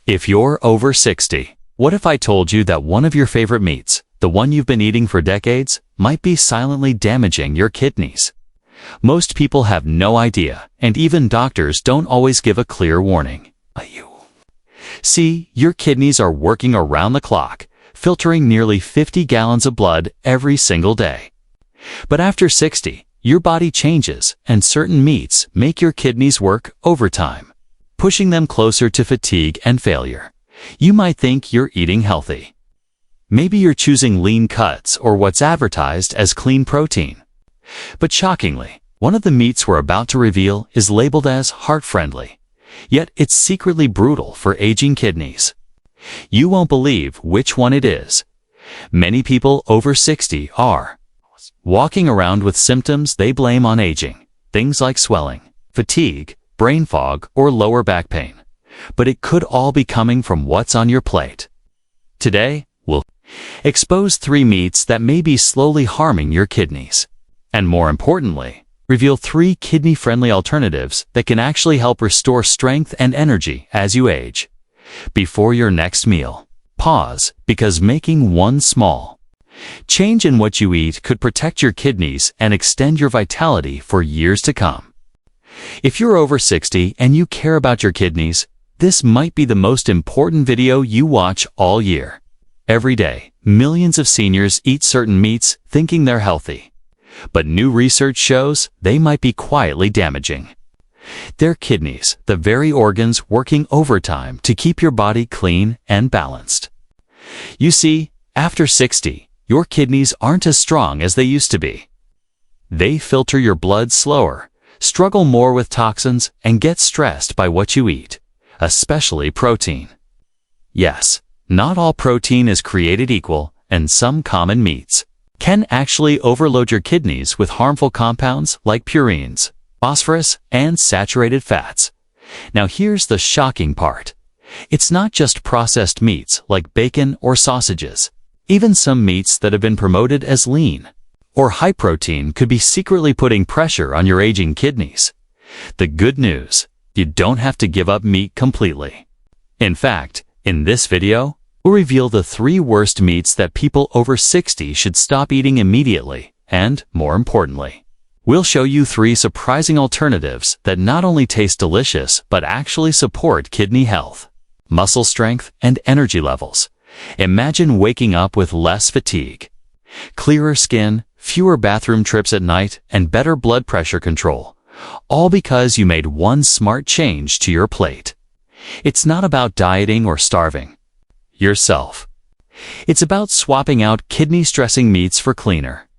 If you're over 60, what if I told you that one of your favorite meats, the one you've been eating for decades, might be silently damaging your kidneys? Most people have no idea, and even doctors don't always give a clear warning. See, your kidneys are working around the clock, filtering nearly 50 gallons of blood every single day. But after 60, your body changes, and certain meats make your kidneys work overtime, pushing them closer to fatigue and failure. You might think you're eating healthy. Maybe you're choosing lean cuts or what's advertised as clean protein. But shockingly, one of the meats we're about to reveal is labeled as heart-friendly, yet it's secretly brutal for aging kidneys. You won't believe which one it is. Many people over 60 are walking around with symptoms they blame on aging, things like swelling, fatigue, brain fog, or lower back pain. But it could all be coming from what's on your plate. Today, we'll expose 3 meats that may be slowly harming your kidneys. And more importantly, reveal 3 kidney-friendly alternatives that can actually help restore strength and energy as you age. Before your next meal, pause, because making one small change in what you eat could protect your kidneys and extend your vitality for years to come. If you're over 60 and you care about your kidneys, this might be the most important video you watch all year. Every day, millions of seniors eat certain meats thinking they're healthy. But new research shows they might be quietly damaging. Their kidneys, the very organs working overtime to keep your body clean and balanced. You see, after 60, your kidneys aren't as strong as they used to be. They filter your blood slower, struggle more with toxins, and get stressed by what you eat, especially protein. Yes, not all protein is created equal, and some common meats can actually overload your kidneys with harmful compounds like purines, phosphorus, and saturated fats. Now here's the shocking part. It's not just processed meats like bacon or sausages. Even some meats that have been promoted as lean or high protein could be secretly putting pressure on your aging kidneys. The good news, you don't have to give up meat completely. In fact, in this video, we'll reveal the 3 worst meats that people over 60 should stop eating immediately, and, more importantly, we'll show you 3 surprising alternatives that not only taste delicious but actually support kidney health, muscle strength, and energy levels. Imagine waking up with less fatigue, clearer skin, fewer bathroom trips at night, and better blood pressure control, all because you made one smart change to your plate. It's not about dieting or starving yourself. It's about swapping out kidney-stressing meats for cleaner,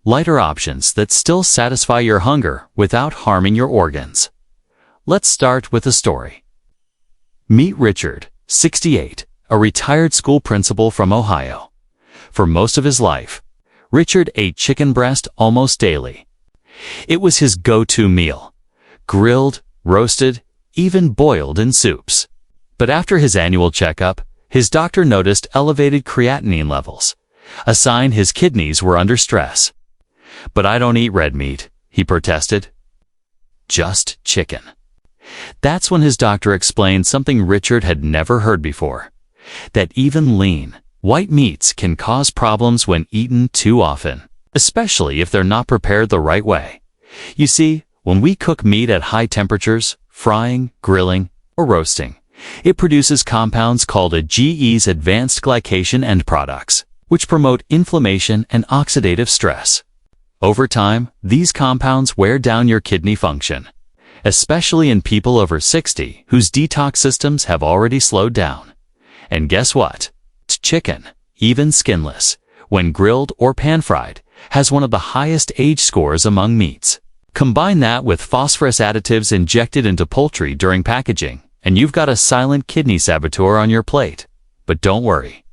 lighter options that still satisfy your hunger without harming your organs. Let's start with a story. Meet Richard, 68. A retired school principal from Ohio. For most of his life, Richard ate chicken breast almost daily. It was his go-to meal, grilled, roasted, even boiled in soups. But after his annual checkup, his doctor noticed elevated creatinine levels, a sign his kidneys were under stress. "But I don't eat red meat," he protested. "Just chicken." That's when his doctor explained something Richard had never heard before. That even lean, white meats can cause problems when eaten too often, especially if they're not prepared the right way. You see, when we cook meat at high temperatures, frying, grilling, or roasting, it produces compounds called AGE's advanced glycation end products, which promote inflammation and oxidative stress. Over time, these compounds wear down your kidney function, especially in people over 60 whose detox systems have already slowed down. And guess what? Chicken, even skinless, when grilled or pan-fried, has one of the highest age scores among meats. Combine that with phosphorus additives injected into poultry during packaging, and you've got a silent kidney saboteur on your plate. But don't worry.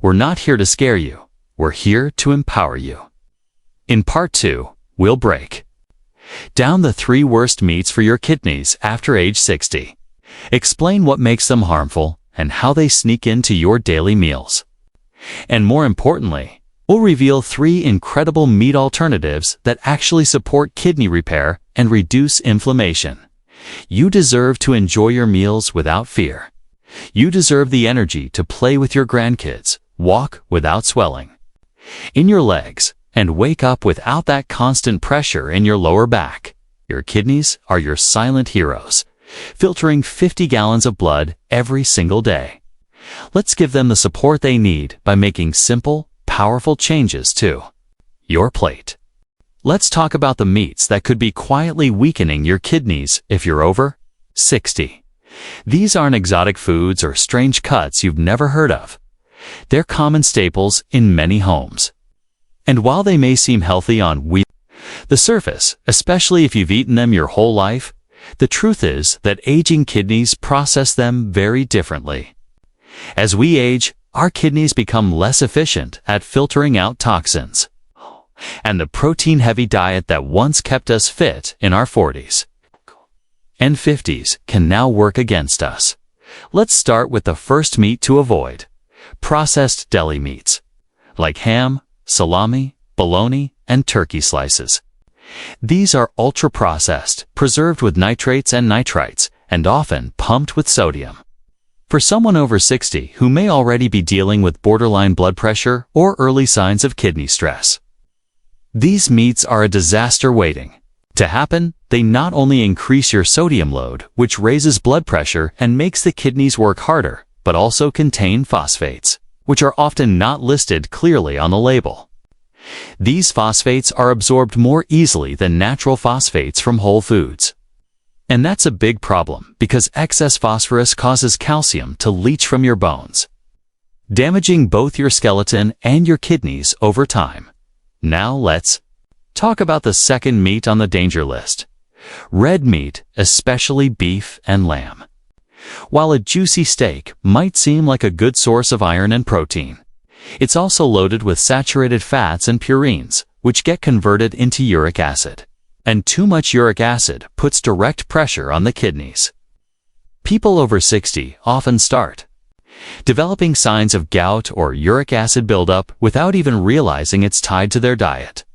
We're not here to scare you. We're here to empower you. In Part 2, we'll break down the 3 worst meats for your kidneys after age 60. Explain what makes them harmful and how they sneak into your daily meals. And more importantly, we'll reveal 3 incredible meat alternatives that actually support kidney repair and reduce inflammation. You deserve to enjoy your meals without fear. You deserve the energy to play with your grandkids, walk without swelling in your legs, and wake up without that constant pressure in your lower back. Your kidneys are your silent heroes, filtering 50 gallons of blood every single day. Let's give them the support they need by making simple, powerful changes to your plate. Let's talk about the meats that could be quietly weakening your kidneys if you're over 60. These aren't exotic foods or strange cuts you've never heard of. They're common staples in many homes. And while they may seem healthy on the surface, especially if you've eaten them your whole life, the truth is that aging kidneys process them very differently. As we age, our kidneys become less efficient at filtering out toxins. And the protein-heavy diet that once kept us fit in our 40s and 50s can now work against us. Let's start with the first meat to avoid: processed deli meats, like ham, salami, bologna, and turkey slices. These are ultra-processed, preserved with nitrates and nitrites, and often pumped with sodium. For someone over 60 who may already be dealing with borderline blood pressure or early signs of kidney stress, these meats are a disaster waiting to happen. They not only increase your sodium load, which raises blood pressure and makes the kidneys work harder, but also contain phosphates, which are often not listed clearly on the label. These phosphates are absorbed more easily than natural phosphates from whole foods. And that's a big problem because excess phosphorus causes calcium to leach from your bones, damaging both your skeleton and your kidneys over time. Now let's talk about the second meat on the danger list: red meat, especially beef and lamb. While a juicy steak might seem like a good source of iron and protein, it's also loaded with saturated fats and purines, which get converted into uric acid. And too much uric acid puts direct pressure on the kidneys. People over 60 often start developing signs of gout or uric acid buildup without even realizing it's tied to their diet.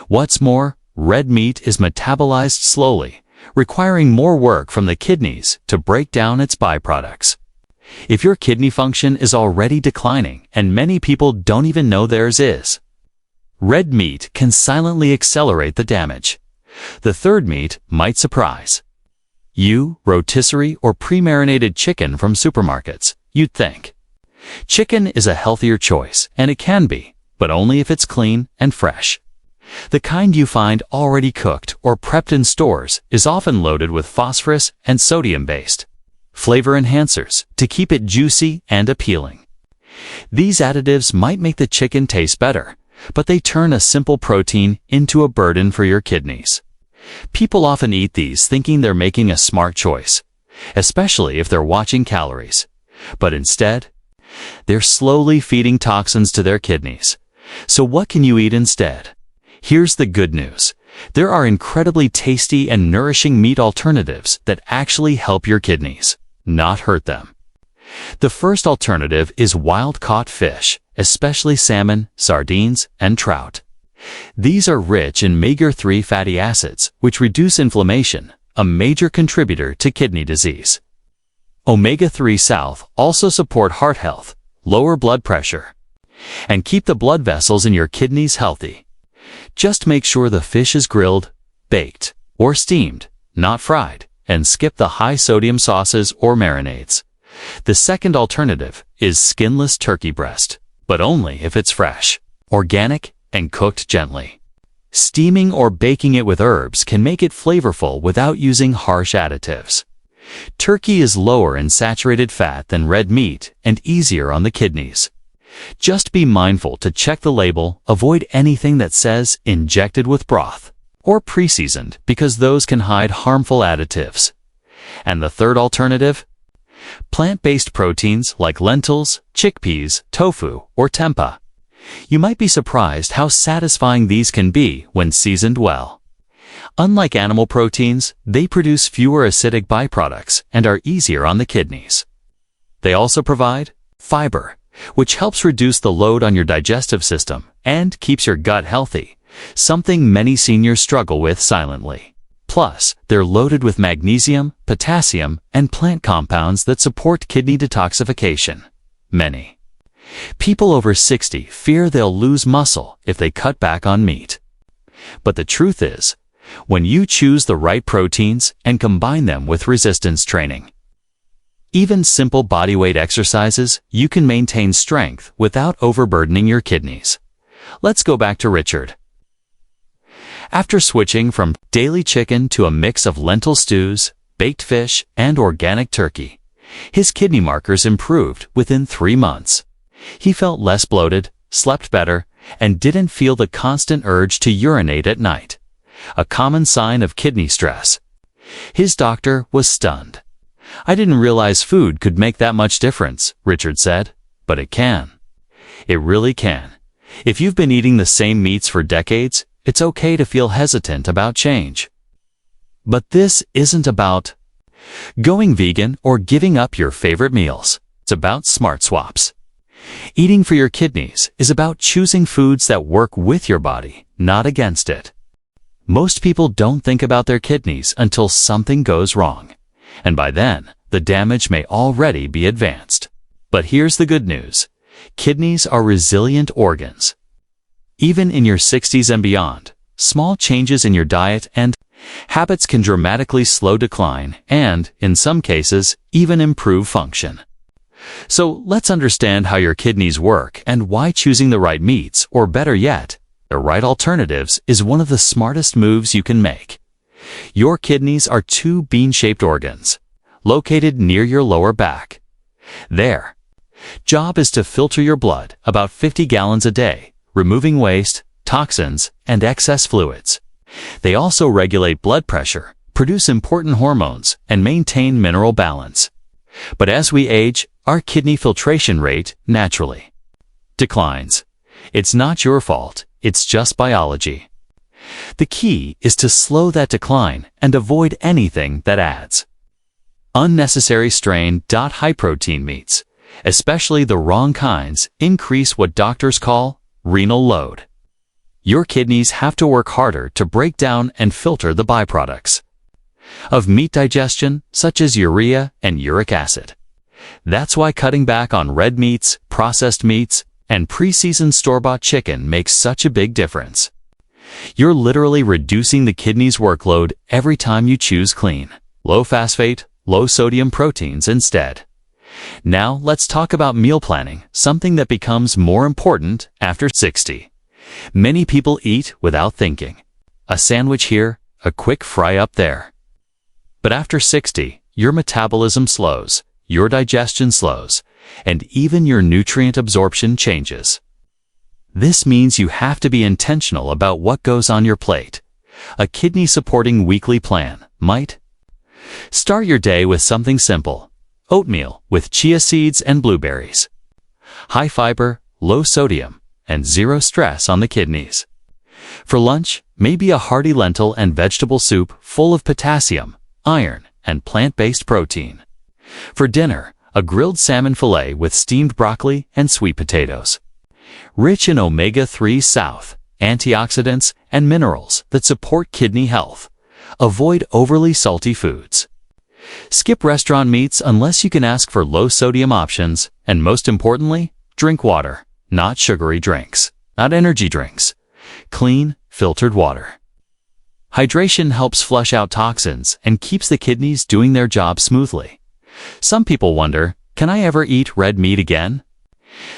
What's more, red meat is metabolized slowly, requiring more work from the kidneys to break down its byproducts. If your kidney function is already declining, and many people don't even know theirs is, red meat can silently accelerate the damage. The third meat might surprise you: rotisserie or pre-marinated chicken from supermarkets. You'd think chicken is a healthier choice, and it can be, but only if it's clean and fresh. The kind you find already cooked or prepped in stores is often loaded with phosphorus and sodium-based flavor enhancers to keep it juicy and appealing. These additives might make the chicken taste better, but they turn a simple protein into a burden for your kidneys. People often eat these thinking they're making a smart choice, especially if they're watching calories. But instead, they're slowly feeding toxins to their kidneys. So what can you eat instead? Here's the good news. There are incredibly tasty and nourishing meat alternatives that actually help your kidneys, not hurt them. The first alternative is wild-caught fish, especially salmon, sardines, and trout. These are rich in omega-3 fatty acids, which reduce inflammation, a major contributor to kidney disease. Omega-3 salts also support heart health, lower blood pressure, and keep the blood vessels in your kidneys healthy. Just make sure the fish is grilled, baked, or steamed, not fried, and skip the high-sodium sauces or marinades. The second alternative is skinless turkey breast, but only if it's fresh, organic, and cooked gently. Steaming or baking it with herbs can make it flavorful without using harsh additives. Turkey is lower in saturated fat than red meat and easier on the kidneys. Just be mindful to check the label, avoid anything that says injected with broth or pre-seasoned because those can hide harmful additives. And the third alternative? Plant-based proteins like lentils, chickpeas, tofu, or tempeh. You might be surprised how satisfying these can be when seasoned well. Unlike animal proteins, they produce fewer acidic byproducts and are easier on the kidneys. They also provide fiber, which helps reduce the load on your digestive system and keeps your gut healthy, something many seniors struggle with silently. Plus, they're loaded with magnesium, potassium, and plant compounds that support kidney detoxification. Many people over 60 fear they'll lose muscle if they cut back on meat. But the truth is, when you choose the right proteins and combine them with resistance training, even simple bodyweight exercises, you can maintain strength without overburdening your kidneys. Let's go back to Richard. After switching from daily chicken to a mix of lentil stews, baked fish, and organic turkey, his kidney markers improved within 3 months. He felt less bloated, slept better, and didn't feel the constant urge to urinate at night, a common sign of kidney stress. His doctor was stunned. "I didn't realize food could make that much difference," Richard said. "But it can. It really can. If you've been eating the same meats for decades, it's okay to feel hesitant about change." But this isn't about going vegan or giving up your favorite meals. It's about smart swaps. Eating for your kidneys is about choosing foods that work with your body, not against it. Most people don't think about their kidneys until something goes wrong, and by then, the damage may already be advanced. But here's the good news. Kidneys are resilient organs. Even in your 60s and beyond, small changes in your diet and habits can dramatically slow decline and, in some cases, even improve function. So let's understand how your kidneys work and why choosing the right meats, or better yet, the right alternatives, is one of the smartest moves you can make. Your kidneys are 2 bean-shaped organs, located near your lower back. Their job is to filter your blood about 50 gallons a day, removing waste, toxins, and excess fluids. They also regulate blood pressure, produce important hormones, and maintain mineral balance. But as we age, our kidney filtration rate naturally declines. It's not your fault, it's just biology. The key is to slow that decline and avoid anything that adds unnecessary strain. High-protein meats, especially the wrong kinds, increase what doctors call renal load. Your kidneys have to work harder to break down and filter the byproducts of meat digestion, such as urea and uric acid. That's why cutting back on red meats, processed meats, and pre-seasoned store-bought chicken makes such a big difference. You're literally reducing the kidney's workload every time you choose clean, low-phosphate, low-sodium proteins instead. Now let's talk about meal planning, something that becomes more important after 60. Many people eat without thinking. A sandwich here, a quick fry up there. But after 60, your metabolism slows, your digestion slows, and even your nutrient absorption changes. This means you have to be intentional about what goes on your plate. A kidney-supporting weekly plan might start your day with something simple: oatmeal with chia seeds and blueberries. High fiber, low sodium, and zero stress on the kidneys. For lunch, maybe a hearty lentil and vegetable soup full of potassium, iron, and plant-based protein. For dinner, a grilled salmon fillet with steamed broccoli and sweet potatoes, rich in omega-3 south, antioxidants, and minerals that support kidney health. Avoid overly salty foods. Skip restaurant meats unless you can ask for low-sodium options, and most importantly, drink water, not sugary drinks, not energy drinks. Clean, filtered water. Hydration helps flush out toxins and keeps the kidneys doing their job smoothly. Some people wonder, can I ever eat red meat again?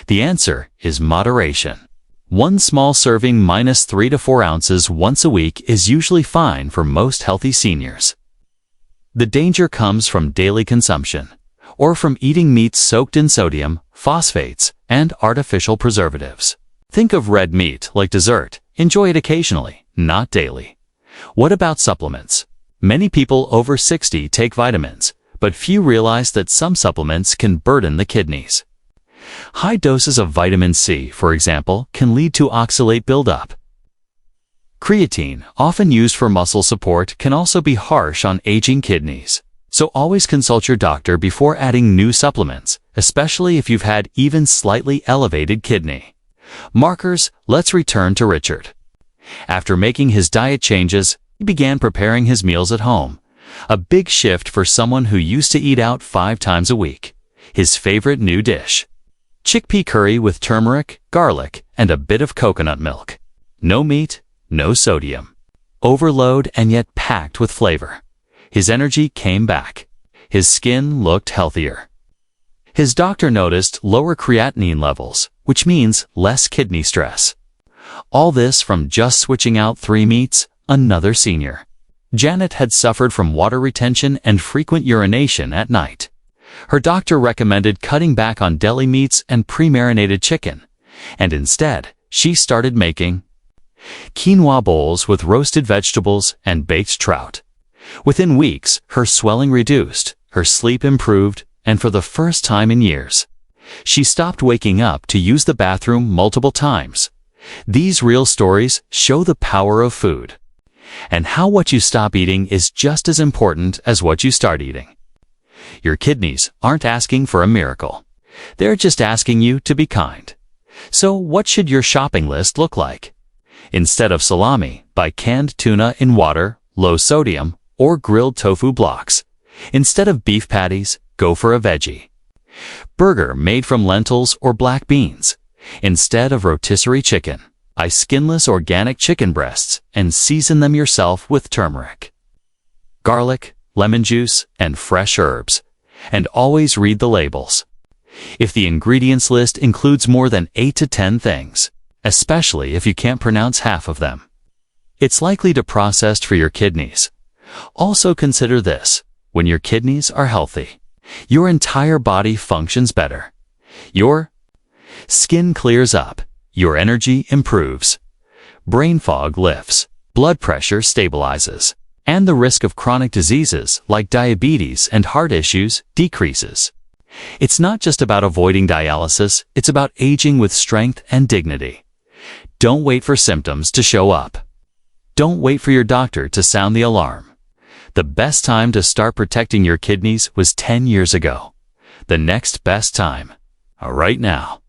The answer is moderation. One small serving minus 3 to 4 ounces once a week is usually fine for most healthy seniors. The danger comes from daily consumption, or from eating meats soaked in sodium, phosphates, and artificial preservatives. Think of red meat like dessert. Enjoy it occasionally, not daily. What about supplements? Many people over 60 take vitamins, but few realize that some supplements can burden the kidneys. High doses of vitamin C, for example, can lead to oxalate buildup. Creatine, often used for muscle support, can also be harsh on aging kidneys. So always consult your doctor before adding new supplements, especially if you've had even slightly elevated kidney markers. Let's return to Richard. After making his diet changes, He began preparing his meals at home, a big shift for someone who used to eat out 5 times a week. His favorite new dish: chickpea curry with turmeric, garlic, and a bit of coconut milk. No meat, no sodium. Overload and yet packed with flavor. His energy came back. His skin looked healthier. His doctor noticed lower creatinine levels, which means less kidney stress. All this from just switching out 3 meats. Another senior. Janet had suffered from water retention and frequent urination at night. Her doctor recommended cutting back on deli meats and pre-marinated chicken, and instead, she started making quinoa bowls with roasted vegetables and baked trout. Within weeks, her swelling reduced, her sleep improved, and for the first time in years, she stopped waking up to use the bathroom multiple times. These real stories show the power of food, and how what you stop eating is just as important as what you start eating. Your kidneys aren't asking for a miracle. They're just asking you to be kind. So what should your shopping list look like? Instead of salami, buy canned tuna in water, low sodium, or grilled tofu blocks. Instead of beef patties, go for a veggie burger made from lentils or black beans. Instead of rotisserie chicken, buy skinless organic chicken breasts and season them yourself with turmeric, garlic, lemon juice, and fresh herbs. And always read the labels. If the ingredients list includes more than 8 to 10 things, especially if you can't pronounce half of them, it's likely to be processed for your kidneys. Also consider this: when your kidneys are healthy, your entire body functions better. Your skin clears up, your energy improves, brain fog lifts, blood pressure stabilizes, and the risk of chronic diseases like diabetes and heart issues decreases. It's not just about avoiding dialysis, it's about aging with strength and dignity. Don't wait for symptoms to show up. Don't wait for your doctor to sound the alarm. The best time to start protecting your kidneys was 10 years ago. The next best time, right now.